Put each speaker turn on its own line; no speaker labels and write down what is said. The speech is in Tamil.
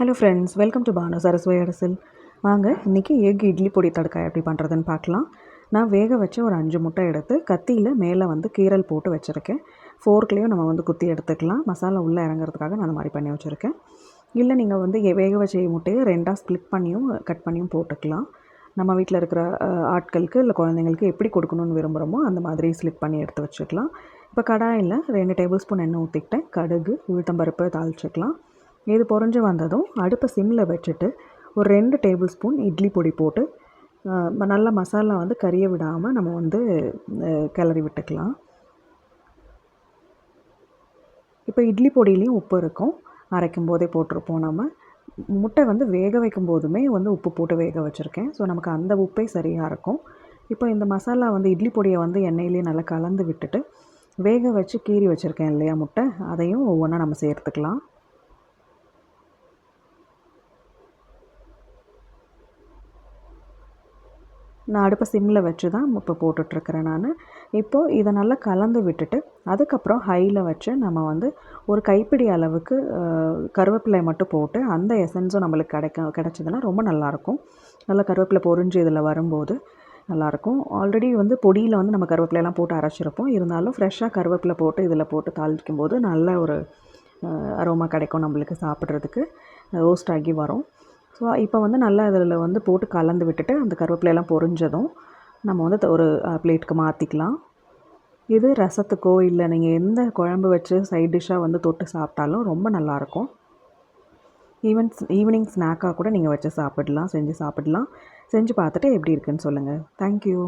Hello friends, welcome to Banu Saraswati அரசில். வாங்க இன்றைக்கி எக் இட்லி பொடி தடுக்காய் எப்படி பண்ணுறதுன்னு பார்க்கலாம். நான் வேக வச்சு ஒரு 5 முட்டை எடுத்து கத்தியில் மேலே கீரல் போட்டு வச்சுருக்கேன். ஃபோர்க்லேயும் நம்ம குத்தி எடுத்துக்கலாம். மசாலா உள்ளே இறங்குறதுக்காக நான் அந்த மாதிரி பண்ணி வச்சுருக்கேன். இல்லை நீங்கள் வேக வச்ச முட்டையை 2ஆக ஸ்ப்ளிட் பண்ணியும் கட் பண்ணியும் போட்டுக்கலாம். நம்ம வீட்டில் இருக்கிற ஆட்களுக்கு இல்லை குழந்தைங்களுக்கு எப்படி கொடுக்கணுன்னு விரும்புகிறோமோ அந்த மாதிரி ஸ்ப்ளிட் பண்ணி எடுத்து வச்சுக்கலாம். இப்போ கடாயில் 2 டேபிள் ஸ்பூன் எண்ணெய் ஊற்றிக்கிட்டேன். கடுகு, உளுத்தம்பருப்பு தாளிச்சிக்கலாம். இது பொரிஞ்சு வந்ததும் அடுப்பை சிம்மில் வச்சுட்டு ஒரு 2 டேபிள் ஸ்பூன் இட்லி பொடி போட்டு நல்ல மசாலா கறிய விடாமல் நம்ம கிளறி விட்டுக்கலாம். இப்போ இட்லி பொடியிலையும் உப்பு இருக்கும், அரைக்கும் போதே போட்டிருப்போம். நம்ம முட்டை வேக வைக்கும் போதுமே உப்பு போட்டு வேக வச்சுருக்கேன். ஸோ நமக்கு அந்த உப்பே சரியாக இருக்கும். இப்போ இந்த மசாலா இட்லி பொடியை எண்ணெயிலே நல்லா கலந்து விட்டுட்டு வேக வச்சு கீறி வச்சுருக்கேன் இல்லையா முட்டை, அதையும் ஒவ்வொன்றா நம்ம சேர்த்துக்கலாம். நான் அடுப்பை சிம்மில் வச்சு தான் இப்போ போட்டுட்ருக்கிறேன் நான். இப்போது இதை நல்லா கலந்து விட்டுட்டு அதுக்கப்புறம் ஹையில் வச்சு நம்ம ஒரு கைப்பிடி அளவுக்கு கருவேப்பிலை மட்டும் போட்டு அந்த எசன்ஸும் நம்மளுக்கு கிடச்சிதுன்னா ரொம்ப நல்லாயிருக்கும். நல்லா கருவேப்பிலை பொரிஞ்சு இதில் வரும்போது நல்லாயிருக்கும். ஆல்ரெடி பொடியில் நம்ம கருவேப்பிலையெல்லாம் போட்டு அரைச்சிருப்போம். இருந்தாலும் ஃப்ரெஷ்ஷாக கருவேப்பிலை போட்டு இதில் போட்டு தாளிக்கும் போது நல்ல ஒரு அரோமா கிடைக்கும், நம்மளுக்கு சாப்பிட்றதுக்கு ரோஸ்ட் ஆகி வரும். ஸோ இப்போ நல்லா இதில் போட்டு கலந்து விட்டுட்டு அந்த கருவேப்பிலையெல்லாம் பொரிஞ்சதும் நம்ம ஒரு பிளேட்டுக்கு மாற்றிக்கலாம். இது ரசத்துக்கோ இல்லை நீங்கள் எந்த குழம்பு வச்சு சைட் டிஷ்ஷாக தொட்டு சாப்பிட்டாலும் ரொம்ப நல்லாயிருக்கும். ஈவினிங் ஸ்நாக்காக கூட நீங்கள் வச்சு சாப்பிடலாம், செஞ்சு சாப்பிடலாம். செஞ்சு பார்த்துட்டு எப்படி இருக்குன்னு சொல்லுங்கள். தேங்க்யூ.